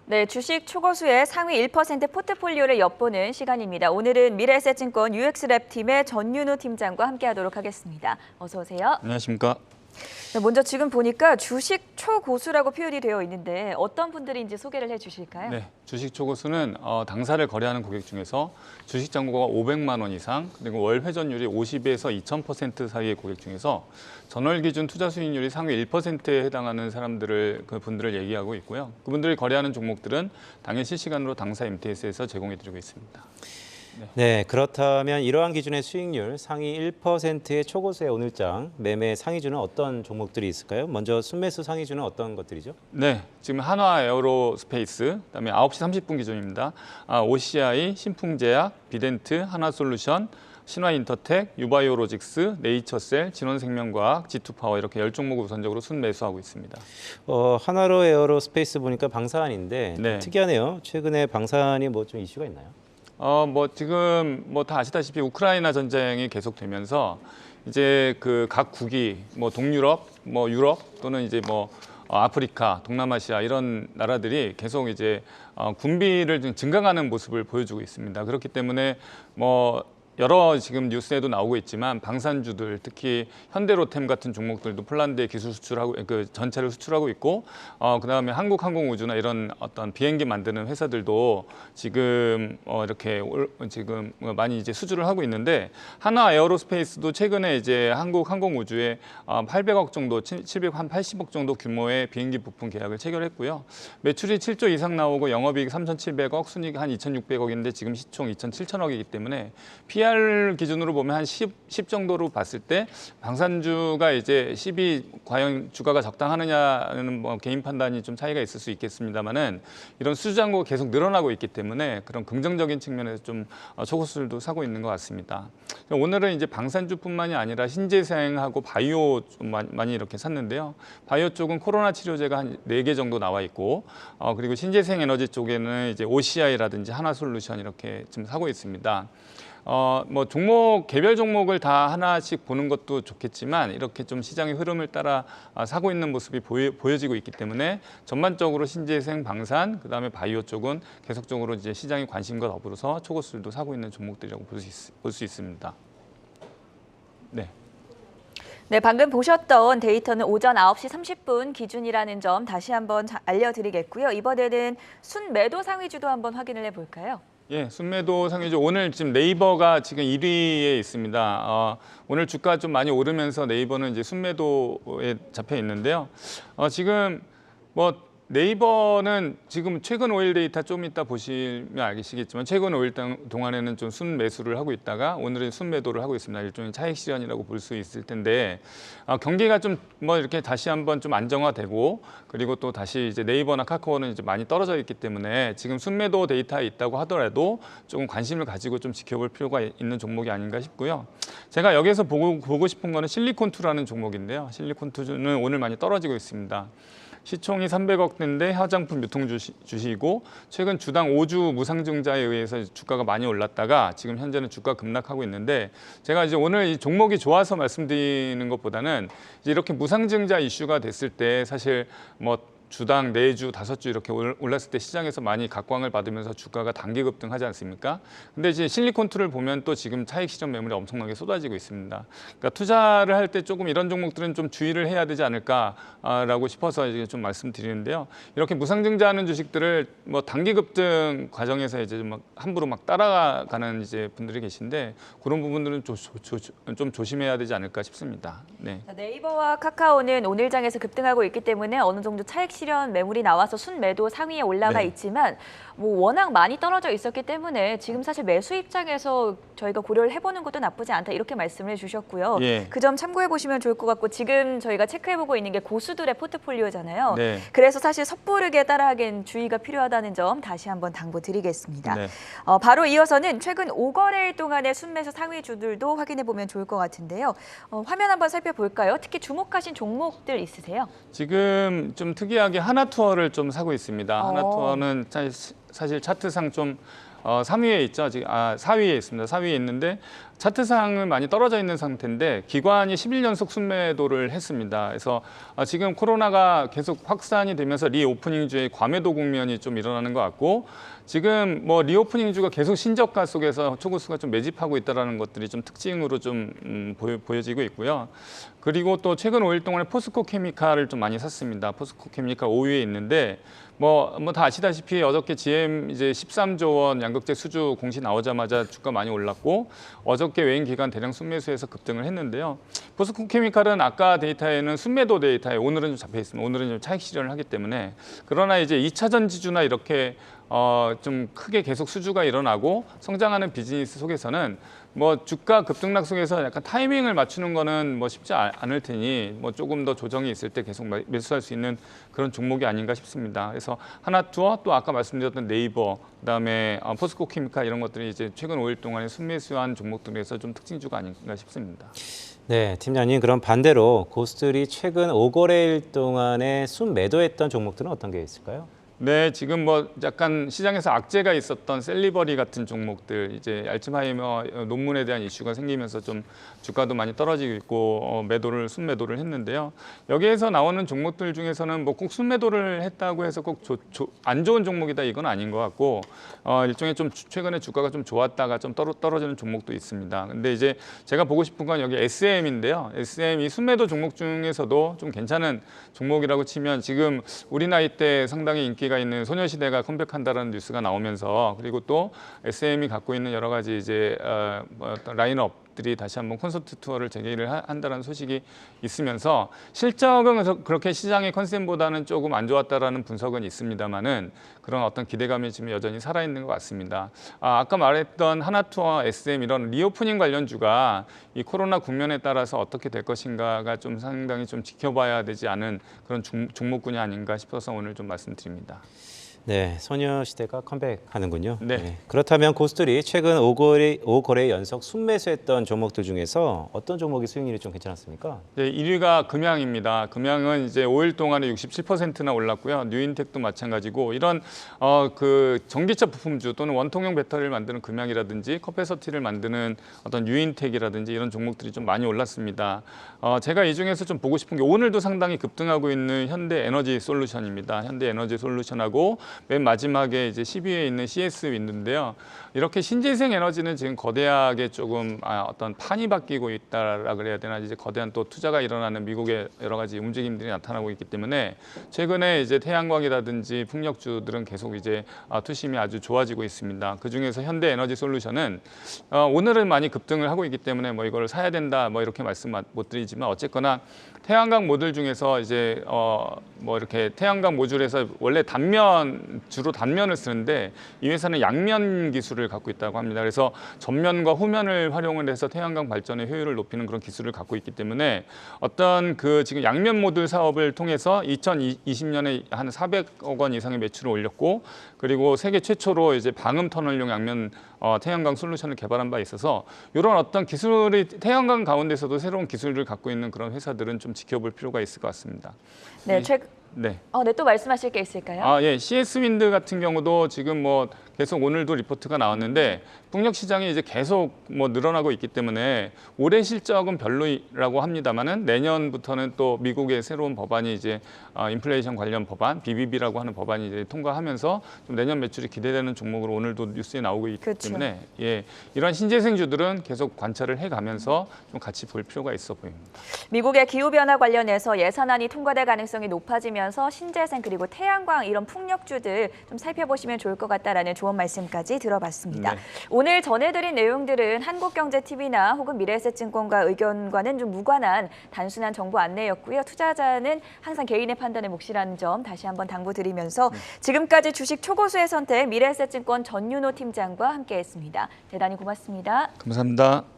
네, 주식 초고수의 상위 1% 포트폴리오를 엿보는 시간입니다. 오늘은 미래에셋증권 UX랩 팀의 전윤우 팀장과 함께하도록 하겠습니다. 어서 오세요. 안녕하십니까. 네, 먼저 지금 보니까 주식 초고수라고 표현이 되어 있는데 어떤 분들인지 소개를 해주실까요? 네, 주식 초고수는 당사를 거래하는 고객 중에서 주식 잔고가 500만 원 이상, 그리고 월 회전율이 50에서 2000% 사이의 고객 중에서 전월 기준 투자 수익률이 상위 1%에 해당하는 분들을 얘기하고 있고요. 그분들이 거래하는 종목들은 당일 실시간으로 당사 MTS에서 제공해드리고 있습니다. 네, 그렇다면 이러한 기준의 수익률 상위 1%의 초고수의 오늘장 매매 상위주는 어떤 종목들이 있을까요? 먼저 순매수 상위주는 어떤 것들이죠? 네, 지금 한화 에어로스페이스, 그다음에 9시 30분 기준입니다. OCI, 신풍제약, 비덴트, 하나솔루션, 신화인터텍, 유바이오로직스, 네이처셀, 진원생명과학, G2파워 이렇게 10종목을 우선적으로 순매수하고 있습니다. 하나로 에어로스페이스 보니까 방산인데 네. 특이하네요. 최근에 방산이 뭐 좀 이슈가 있나요? 지금 다 아시다시피 우크라이나 전쟁이 계속되면서 이제 각 국이 동유럽, 유럽 또는 이제 아프리카, 동남아시아 이런 나라들이 계속 이제 군비를 좀 증강하는 모습을 보여주고 있습니다. 그렇기 때문에 여러 지금 뉴스에도 나오고 있지만 방산주들 특히 현대로템 같은 종목들도 폴란드에 기술 수출하고 전차를 수출하고 있고 그다음에 한국항공우주나 이런 어떤 비행기 만드는 회사들도 지금 이렇게 지금 많이 이제 수주를 하고 있는데 하나 에어로스페이스도 최근에 이제 한국항공우주에 800억 정도, 780억 정도 규모의 비행기 부품 계약을 체결했고요. 매출이 7조 이상 나오고 영업이익 3,700억, 순이익 한 2,600억인데 지금 시총 2,700억이기 때문에 PR 기준으로 보면 한 10 정도로 봤을 때 방산주가 이제 10이 과연 주가가 적당하느냐는 개인 판단이 좀 차이가 있을 수 있겠습니다만은 이런 수주 잔고가 계속 늘어나고 있기 때문에 그런 긍정적인 측면에서 좀 초고수들도 사고 있는 것 같습니다. 오늘은 이제 방산주뿐만이 아니라 신재생하고 바이오 좀 많이 이렇게 샀는데요. 바이오 쪽은 코로나 치료제가 한 4개 정도 나와 있고 그리고 신재생 에너지 쪽에는 이제 OCI라든지 하나솔루션 이렇게 지금 사고 있습니다. 개별 종목을 다 하나씩 보는 것도 좋겠지만 이렇게 좀 시장의 흐름을 따라 사고 있는 모습이 보여지고 있기 때문에 전반적으로 신재생, 방산, 그다음에 바이오 쪽은 계속적으로 이제 시장의 관심과 더불어서 초고수들도 사고 있는 종목들이라고 볼 수 있습니다. 네. 네, 방금 보셨던 데이터는 오전 9시 30분 기준이라는 점 다시 한번 알려드리겠고요. 이번에는 순매도 상위주도 한번 확인을 해볼까요? 예, 순매도 상위주 오늘 지금 네이버가 지금 1위에 있습니다. 오늘 주가 좀 많이 오르면서 네이버는 이제 순매도에 잡혀 있는데요. 지금 네이버는 지금 최근 5일 데이터 좀 이따 보시면 알겠지만 최근 5일 동안에는 좀 순매수를 하고 있다가 오늘은 순매도를 하고 있습니다. 일종의 차익 실현이라고 볼 수 있을 텐데 경기가 좀 이렇게 다시 한번 좀 안정화되고 그리고 또 다시 이제 네이버나 카카오는 이제 많이 떨어져 있기 때문에 지금 순매도 데이터에 있다고 하더라도 조금 관심을 가지고 좀 지켜볼 필요가 있는 종목이 아닌가 싶고요. 제가 여기서 보고 싶은 거는 실리콘2라는 종목인데요. 실리콘2는 오늘 많이 떨어지고 있습니다. 시총이 300억대인데 화장품 유통 주식이고 최근 주당 5주 무상증자에 의해서 주가가 많이 올랐다가 지금 현재는 주가 급락하고 있는데 제가 이제 오늘 이 종목이 좋아서 말씀드리는 것보다는 이제 이렇게 무상증자 이슈가 됐을 때 사실 주당 4주, 5주 이렇게 올랐을 때 시장에서 많이 각광을 받으면서 주가가 단기 급등하지 않습니까? 근데 이제 실리콘2를 보면 또 지금 차익 실현 매물이 엄청나게 쏟아지고 있습니다. 그러니까 투자를 할 때 조금 이런 종목들은 좀 주의를 해야 되지 않을까라고 싶어서 이제 좀 말씀드리는데요. 이렇게 무상증자하는 주식들을 단기 급등 과정에서 이제 함부로 따라가는 이제 분들이 계신데 그런 부분들은 좀 조심해야 되지 않을까 싶습니다. 네. 네이버와 카카오는 오늘 장에서 급등하고 있기 때문에 어느 정도 차익 실현 매물이 나와서 순매도 상위에 올라가 있지만 워낙 많이 떨어져 있었기 때문에 지금 사실 매수 입장에서 저희가 고려를 해보는 것도 나쁘지 않다 이렇게 말씀을 해주셨고요. 예. 그 점 참고해 보시면 좋을 것 같고 지금 저희가 체크해보고 있는 게 고수들의 포트폴리오잖아요. 네. 그래서 사실 섣부르게 따라하기엔 주의가 필요하다는 점 다시 한번 당부드리겠습니다. 네. 바로 이어서는 최근 5거래일 동안의 순매수 상위주들도 확인해 보면 좋을 것 같은데요. 화면 한번 살펴볼까요? 특히 주목하신 종목들 있으세요? 지금 좀 특이하게 하나투어를 좀 사고 있습니다. 하나투어는 사실 차트상 좀 3위에 있죠. 지금 4위에 있습니다. 4위에 있는데 차트상을 많이 떨어져 있는 상태인데 기관이 11연속 순매도를 했습니다. 그래서 지금 코로나가 계속 확산이 되면서 리오프닝주의 과매도 국면이 좀 일어나는 것 같고 지금 뭐 리오프닝주가 계속 신저가 속에서 초고수가 좀 매집하고 있다는 것들이 좀 특징으로 좀 보여지고 있고요. 그리고 또 최근 5일 동안에 포스코 케미칼을 좀 많이 샀습니다. 포스코 케미칼 5위에 있는데 뭐 다 아시다시피 어저께 GM 이제 13조 원 양극재 수주 공시 나오자마자 주가 많이 올랐고 어저께 외인 기관 대량 순매수에서 급등을 했는데요. 포스코 케미칼은 아까 데이터에는 순매도 데이터에 오늘은 좀 잡혀 있습니다. 오늘은 좀 차익 실현을 하기 때문에 그러나 이제 2차 전지주나 이렇게 좀 크게 계속 수주가 일어나고 성장하는 비즈니스 속에서는 뭐 주가 급등락 속에서 약간 타이밍을 맞추는 거는 뭐 쉽지 않을 테니 뭐 조금 더 조정이 있을 때 계속 매수할 수 있는 그런 종목이 아닌가 싶습니다. 그래서 하나투어 또 아까 말씀드렸던 네이버 그다음에 포스코 케미칼 이런 것들이 이제 최근 5일 동안에 순매수한 종목들에서 좀 특징주가 아닌가 싶습니다. 네, 팀장님 그럼 반대로 고스들이 최근 5거래일 동안에 순매도했던 종목들은 어떤 게 있을까요? 네, 지금 뭐 약간 시장에서 악재가 있었던 셀리버리 같은 종목들 이제 알츠하이머 논문에 대한 이슈가 생기면서 좀 주가도 많이 떨어지고 있고 순매도를 했는데요. 여기에서 나오는 종목들 중에서는 뭐 꼭 순매도를 했다고 해서 꼭 안 좋은 종목이다 이건 아닌 것 같고 일종의 좀 최근에 주가가 좀 좋았다가 좀 떨어지는 종목도 있습니다. 근데 이제 제가 보고 싶은 건 여기 SM인데요. SM이 순매도 종목 중에서도 좀 괜찮은 종목이라고 치면 지금 우리 나이 때 상당히 인기가 있는 소녀시대가 컴백한다는 뉴스가 나오면서 그리고 또 SM이 갖고 있는 여러 가지 이제 라인업들이 다시 한번 콘서트 투어를 재개를 한다는 소식이 있으면서 실적은 그렇게 시장의 컨센보다는 조금 안 좋았다라는 분석은 있습니다만은 그런 어떤 기대감이 지금 여전히 살아있는 것 같습니다. 아까 말했던 하나투어, SM 이런 리오프닝 관련주가 이 코로나 국면에 따라서 어떻게 될 것인가가 좀 상당히 좀 지켜봐야 되지 않은 그런 종목군이 아닌가 싶어서 오늘 좀 말씀드립니다. 네, 소녀시대가 컴백하는군요. 네. 그렇다면 고스들이 최근 5거래 연속 순매수했던 종목들 중에서 어떤 종목이 수익률이 좀 괜찮았습니까? 네, 1위가 금양입니다. 금양은 이제 5일 동안에 67%나 올랐고요. 뉴인텍도 마찬가지고 이런 그 전기차 부품주 또는 원통형 배터리를 만드는 금양이라든지 컵에서티를 만드는 어떤 뉴인텍이라든지 이런 종목들이 좀 많이 올랐습니다. 제가 이 중에서 좀 보고 싶은 게 오늘도 상당히 급등하고 있는 현대에너지솔루션입니다. 현대에너지솔루션하고 맨 마지막에 이제 10위에 있는 CS윈드인데요. 이렇게 신재생 에너지는 지금 거대하게 조금 어떤 판이 바뀌고 있다라 그래야 되나 이제 거대한 또 투자가 일어나는 미국의 여러 가지 움직임들이 나타나고 있기 때문에 최근에 이제 태양광이라든지 풍력주들은 계속 이제 투심이 아주 좋아지고 있습니다. 그 중에서 현대에너지솔루션은 오늘은 많이 급등을 하고 있기 때문에 뭐 이걸 사야 된다 뭐 이렇게 말씀 못 드리지만 어쨌거나 태양광 모듈 중에서 이제 뭐 이렇게 태양광 모듈에서 원래 주로 단면을 쓰는데 이 회사는 양면 기술을 갖고 있다고 합니다. 그래서 전면과 후면을 활용을 해서 태양광 발전의 효율을 높이는 그런 기술을 갖고 있기 때문에 어떤 그 지금 양면 모듈 사업을 통해서 2020년에 한 400억 원 이상의 매출을 올렸고 그리고 세계 최초로 이제 방음 터널용 양면 태양광 솔루션을 개발한 바 있어서 이런 어떤 기술이 태양광 가운데서도 새로운 기술을 갖고 있는 그런 회사들은 좀 지켜볼 필요가 있을 것 같습니다. 네, 네. 네, 또 말씀하실 게 있을까요? 예, CS윈드 같은 경우도 지금 뭐 계속 오늘도 리포트가 나왔는데 풍력 시장이 이제 계속 뭐 늘어나고 있기 때문에 올해 실적은 별로라고 합니다만은 내년부터는 또 미국의 새로운 법안이 이제 인플레이션 관련 법안 BBB라고 하는 법안이 이제 통과하면서 좀 내년 매출이 기대되는 종목으로 오늘도 뉴스에 나오고 있기 그렇죠. 때문에 이런 신재생주들은 계속 관찰을 해가면서 좀 같이 볼 필요가 있어 보입니다. 미국의 기후변화 관련해서 예산안이 통과될 가능성이 높아지면서 신재생 그리고 태양광 이런 풍력주들 좀 살펴보시면 좋을 것 같다라는 조언 말씀까지 들어봤습니다. 네. 오늘 전해드린 내용들은 한국경제TV나 혹은 미래에셋증권과 의견과는 좀 무관한 단순한 정보 안내였고요. 투자자는 항상 개인의 판단에 몫이라는 점 다시 한번 당부드리면서 지금까지 주식 초고수의 선택 미래에셋증권 전윤호 팀장과 함께했습니다. 대단히 고맙습니다. 감사합니다.